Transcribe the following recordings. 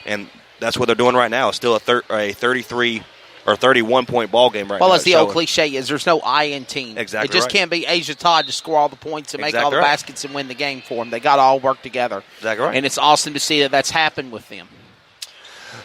And that's what they're doing right now. It's still a 33 or 31-point ball game right now. Well, as the old cliche is, there's no I in team. Exactly. It just can't be Asia Todd to score all the points and make all the baskets and win the game for them. They got to all work together. Exactly right. And it's awesome to see that that's happened with them.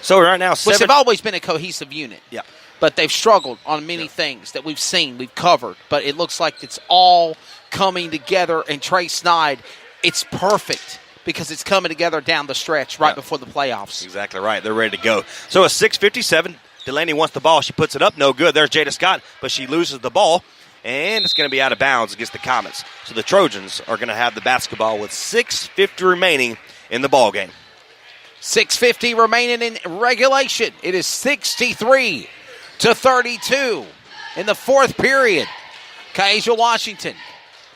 So right now, which have always been a cohesive unit. Yeah. But they've struggled on many things that we've seen, we've covered. But it looks like it's all coming together. And Trey Snide, it's perfect because it's coming together down the stretch right before the playoffs. Exactly right. They're ready to go. So a 6:57. Delaney wants the ball. She puts it up. No good. There's Jada Scott, but she loses the ball, and it's going to be out of bounds against the Comets. So the Trojans are going to have the basketball with 6:50 remaining in the ball game. 6:50 remaining in regulation. It is 63-32 in the fourth period. Kaija Washington.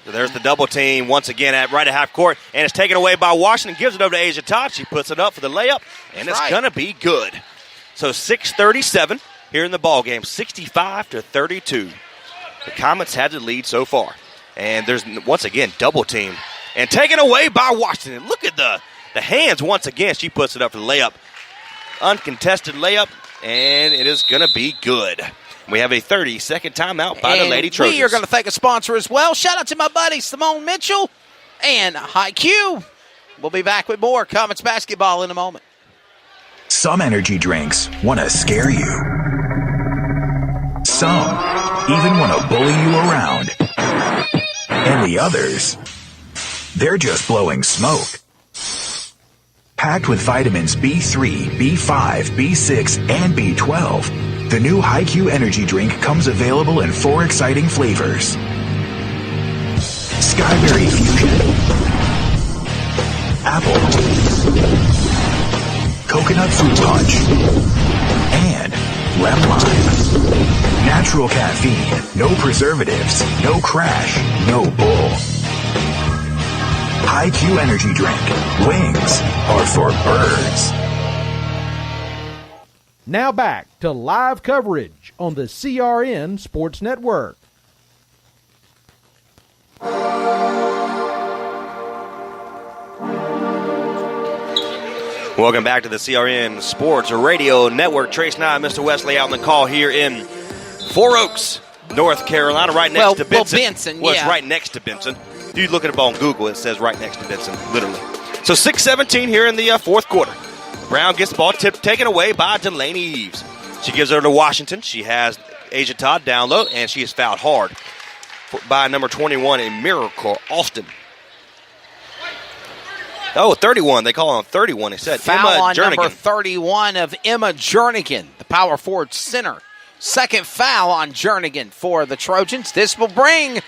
So there's the double team once again right at half court, and it's taken away by Washington. Gives it over to Asia Todd. She puts it up for the layup, and it's going to be good. So 6:37 here in the ball game, 65-32. The Comets have the lead so far. And there's, once again, double team. And taken away by Washington. Look at the hands once again. She puts it up for the layup. Uncontested layup, and it is going to be good. We have a 30-second timeout by the Lady Trojans. We are going to thank a sponsor as well. Shout out to my buddy Simone Mitchell and High Q. We'll be back with more Comets basketball in a moment. Some energy drinks want to scare you. Some even want to bully you around. And the others, they're just blowing smoke. Packed with vitamins B3, B5, B6, and B12, the new HiQ energy drink comes available in 4 exciting flavors. Skyberry Fusion, Apple, Coconut Fruit Punch, and Lemon Lime. Natural caffeine, no preservatives, no crash, no bull. HiQ energy drink. Wings are for birds. Now back to live coverage on the CRN Sports Network. Welcome back to the CRN Sports Radio Network. Trace Nye, Mr. Wesley out on the call here in Four Oaks, North Carolina, right next to Benson. Benson, It's right next to Benson. If you look it up on Google, it says right next to Benson, literally. So 6:17 here in the fourth quarter. Brown gets the ball taken away by Delaney Eves. She gives it over to Washington. She has Asia Todd down low, and she is fouled hard by number 21 in Miracle Austin. Oh, 31. They call on 31. They said foul Emma on Jernigan. Number 31 of Emma Jernigan, the power forward center. Second foul on Jernigan for the Trojans. This will bring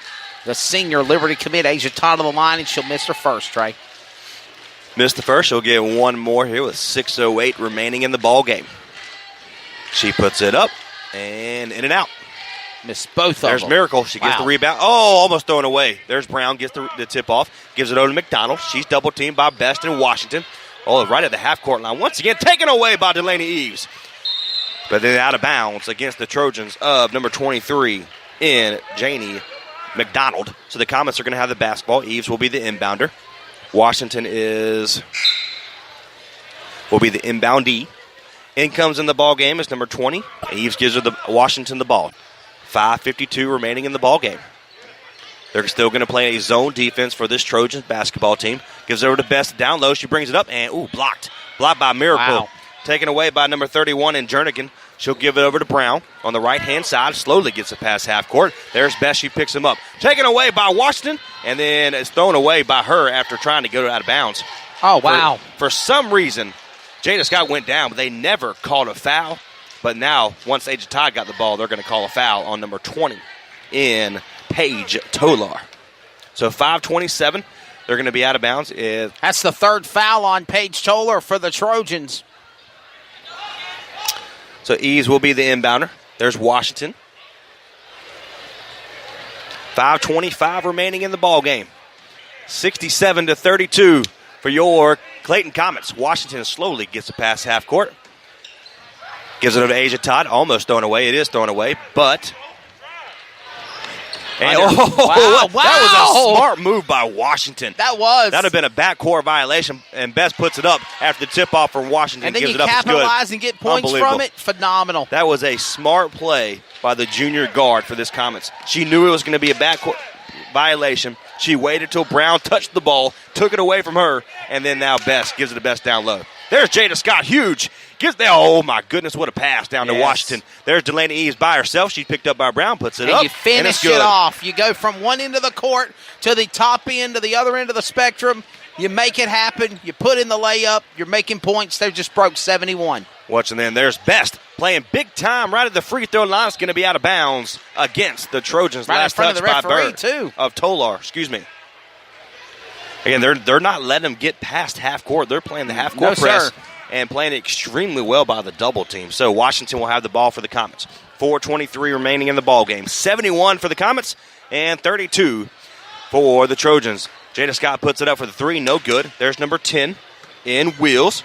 the senior Liberty commit Asia Todd on the line, and she'll miss her first, Trey. Missed the first. She'll get one more here with 6:08 remaining in the ball game. She puts it up and in and out. Missed both of them. There's Miracle. She gets the rebound. Oh, almost thrown away. There's Brown. Gets the tip off. Gives it over to McDonald. She's double teamed by Best in Washington. Oh, right at the half court line. Once again, taken away by Delaney Eves. But then out of bounds against the Trojans of number 23 in Janie McDonald. So the Comets are going to have the basketball. Eves will be the inbounder. Washington will be the inboundee. In comes in the ball game is number 20. Eves gives her Washington the ball. 5:52 remaining in the ball game. They're still going to play a zone defense for this Trojans basketball team. Gives it over to Best down low. She brings it up and blocked. Blocked by Miracle. Wow. Taken away by number 31 in Jernigan. She'll give it over to Brown on the right-hand side. Slowly gets it past half court. There's Best. She picks him up. Taken away by Washington, and then it's thrown away by her after trying to go out of bounds. Oh, wow. For some reason, Jada Scott went down, but they never called a foul. But now, once Asia Todd got the ball, they're going to call a foul on number 20 in Paige Tolar. So 5:27, they're going to be out of bounds. That's the third foul on Paige Tolar for the Trojans. So Eves will be the inbounder. There's Washington. 5:25 remaining in the ball game. 67-32 for your Clayton Comets. Washington slowly gets it past half court. Gives it over to Asia Todd. Almost thrown away. It is thrown away, but And, Wow. That was a smart move by Washington. That was. That would have been a backcourt violation, and Best puts it up after the tip-off from Washington. And then gives you it up. capitalize and get points from it. Phenomenal. That was a smart play by the junior guard for this Comets. She knew it was going to be a backcourt violation. She waited till Brown touched the ball, took it away from her, and then now Best gives it the Best down low. There's Jada Scott, huge. Oh, my goodness, what a pass down to Washington. There's Delaney Eves by herself. She's picked up by Brown, puts it up. You finish it off. You go from one end of the court to the top end to the other end of the spectrum. You make it happen. You put in the layup. You're making points. They just broke 71. Watching then, there's Best playing big time right at the free throw line. It's going to be out of bounds against the Trojans. Right Last in front touch of the referee, by Bird, too. Of Tolar, excuse me. Again, they're not letting them get past half court. They're playing the half court press. Sir. And playing extremely well by the double team. So Washington will have the ball for the Comets. 4:23 remaining in the ball game. 71 for the Comets and 32 for the Trojans. Jada Scott puts it up for the three. No good. There's number 10 in Wheels.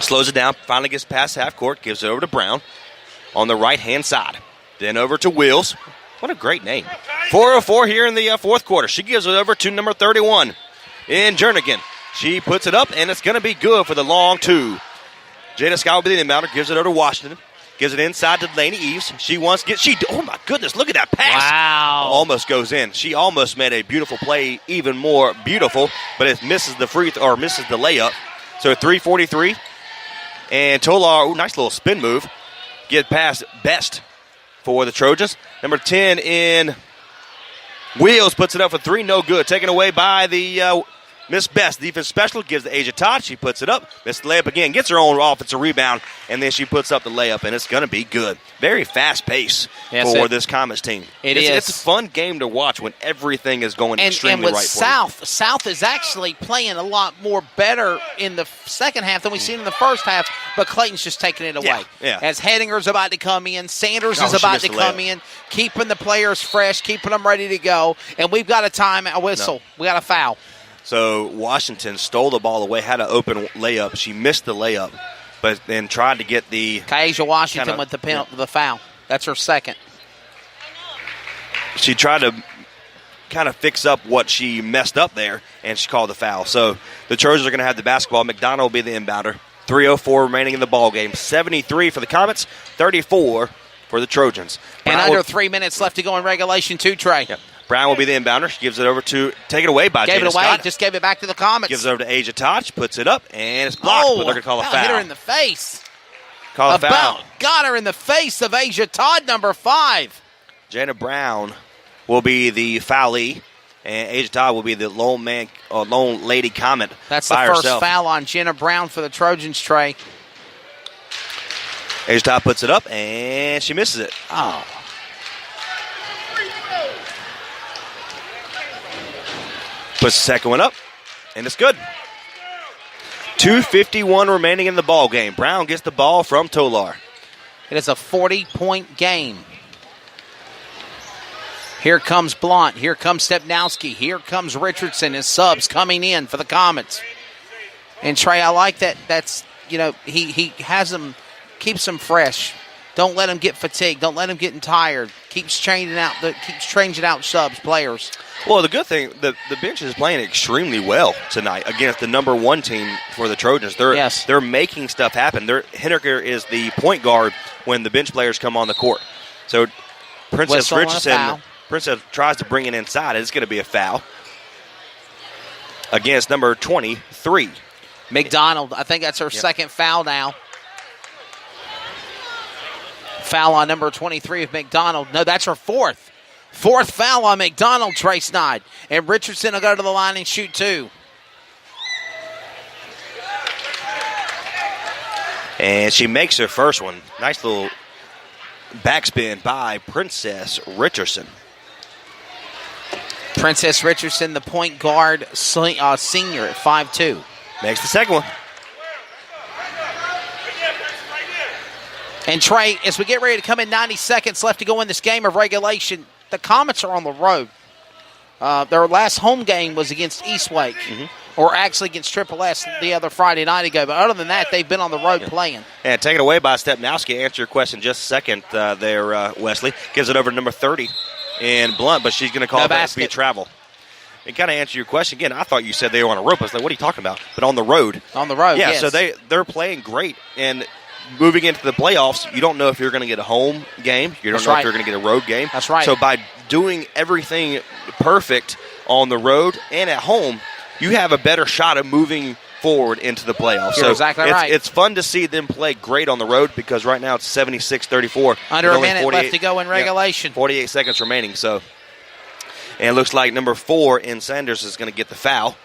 Slows it down. Finally gets past half court. Gives it over to Brown on the right-hand side. Then over to Wheels. What a great name. 4:04 here in the fourth quarter. She gives it over to number 31 in Jernigan. She puts it up, and it's going to be good for the long two. Jada Scott will be the inbounder, gives it over to Washington. Gives it inside to Delaney Eves. Oh, my goodness, look at that pass. Wow. Almost goes in. She almost made a beautiful play, even more beautiful, but it misses the misses the layup. So 3:43. And Tolar, nice little spin move. Get past Best for the Trojans. Number 10 in Wheels puts it up for three, no good. Taken away by the Miss Best, defense special, gives to Asia Todd. She puts it up. Missed the layup again. Gets her own offensive rebound, and then she puts up the layup, and it's going to be good. Very fast pace for this Comets team. It's a fun game to watch when everything is going extremely right for you. South is actually playing a lot more better in the second half than we've seen in the first half, but Clayton's just taking it away. Yeah. As Hedinger's about to come in, Sanders is about to come in, keeping the players fresh, keeping them ready to go, and we've got a whistle. We got a foul. So Washington stole the ball away, had an open layup. She missed the layup, but then tried to get the Kaija Washington with the foul. That's her second. She tried to kind of fix up what she messed up there, and she called the foul. So the Trojans are going to have the basketball. McDonald will be the inbounder. 3:04 remaining in the ball game. 73 for the Comets, 34 for the Trojans. And under 3 minutes left to go in regulation, too, Trey. Yep. Brown will be the inbounder. She gives it over take it away by Jada Scott. Just gave it back to the Comets. Gives it over to Asia Todd. She puts it up, and it's blocked, but they're going to call a foul. Hit her in the face. Call a foul. Got her in the face of Asia Todd, number 5. Jana Brown will be the foulee, and Asia Todd will be the lone lady Comet. That's the first foul on Jenna Brown for the Trojans, Trey. Asia Todd puts it up, and she misses it. Oh. Puts the second one up, and it's good. 2:51 remaining in the ball game. Brown gets the ball from Tolar. It is a 40-point game. Here comes Blunt. Here comes Stepnowski. Here comes Richardson as subs coming in for the Comets. And Trey, I like that. That's, he has them, keeps them fresh. Don't let them get fatigued. Don't let them get tired. Keeps changing out subs, players. Well, the good thing, the bench is playing extremely well tonight against the number one team for the Trojans. They're making stuff happen. Henniker is the point guard when the bench players come on the court. So Princess Richardson tries to bring it inside. It's going to be a foul against number 23. McDonald, I think that's her second foul now. Foul on number 23 of McDonald. No, that's her fourth. Fourth foul on McDonald, Trey Snide. And Richardson will go to the line and shoot 2. And she makes her first one. Nice little backspin by Princess Richardson. Princess Richardson, the point guard senior at 5'2". Makes the second one. And Trey, as we get ready to come in, 90 seconds left to go in this game of regulation, the Comets are on the road. Their last home game was against Eastwake, or actually against Triple S the other Friday night ago. But other than that, they've been on the road playing. And taken away by Stepnowski. Answer your question in just a second there, Wesley. Gives it over to number 30 in Blunt, but she's going to call that to be a travel. And kind of answer your question again, I thought you said they were on a rope. I was like, what are you talking about? But on the road. On the road, yeah, yes. So they're playing great. And moving into the playoffs, you don't know if you're going to get a home game. You don't know if you're going to get a road game. That's right. So by doing everything perfect on the road and at home, you have a better shot of moving forward into the playoffs. You're exactly right. It's fun to see them play great on the road because right now it's 76-34. Under a minute left to go in regulation. 48 seconds remaining. So, and it looks like number 4 in Sanders is going to get the foul.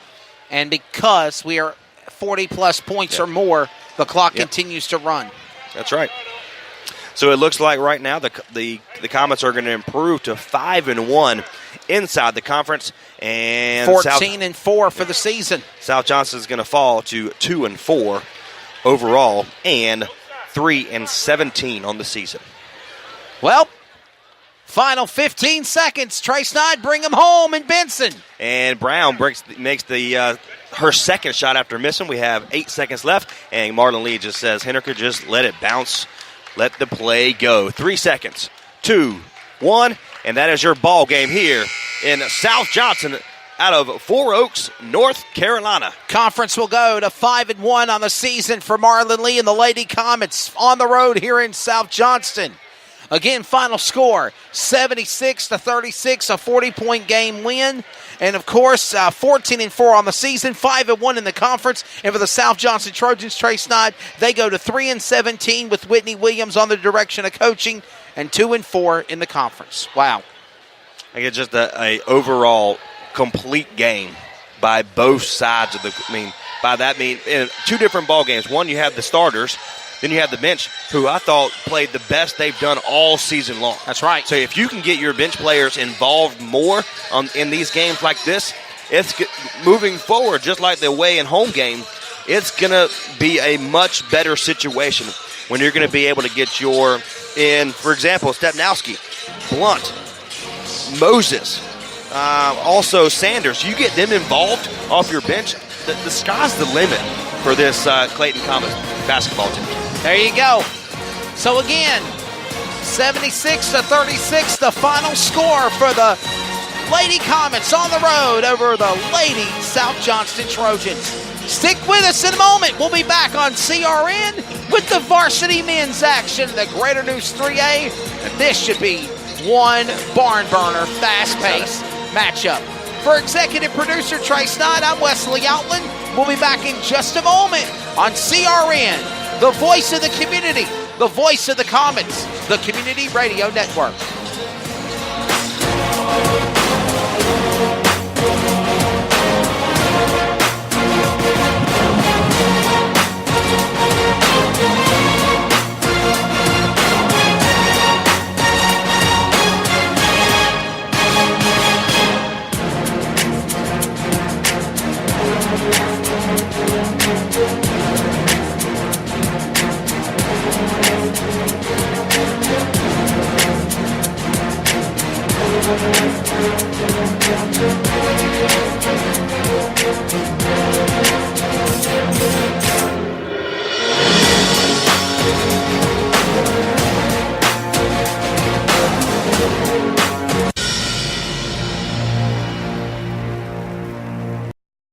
And because we are 40-plus points or more, the clock continues to run. That's right. So it looks like right now the Comets are going to improve to 5-1 inside the conference, and 14-4 for the season. South Johnston is going to fall to 2-4 overall and 3-17 on the season. Well, final 15 seconds. Trey Snyde bring him home in Benson. And Brown makes her second shot after missing. We have 8 seconds left, and Marlon Lee just says, Henniker, just let it bounce. Let the play go. 3 seconds. 2, 1, and that is your ball game here in South Johnston out of Four Oaks, North Carolina. Conference will go to 5-1 on the season for Marlon Lee and the Lady Comets on the road here in South Johnston. Again, final score, 76-36, a 40-point game win. And, of course, 14-4 on the season, 5-1 in the conference. And for the South Johnston Trojans, Trey Snyde, they go to 3-17 with Whitney Williams on the direction of coaching and 2-4 in the conference. Wow. I get just a overall complete game by both sides of by that I mean in 2 different ball games. One, you have the starters. Then you have the bench, who I thought played the best they've done all season long. That's right. So if you can get your bench players involved more in these games like this, it's moving forward, just like the away and home game, it's going to be a much better situation when you're going to be able to get for example, Stepnowski, Blunt, Moses, also Sanders. You get them involved off your bench, the sky's the limit for this Clayton Comets basketball team. There you go. So again, 76-36, the final score for the Lady Comets on the road over the Lady South Johnston Trojans. Stick with us in a moment. We'll be back on CRN with the varsity men's action, the Greater News 3A. And this should be one barn burner, fast-paced matchup. For executive producer Trey Snyde, I'm Wesley Outland. We'll be back in just a moment on CRN. The voice of the community, the voice of the Comets, the Community Radio Network. Thank you.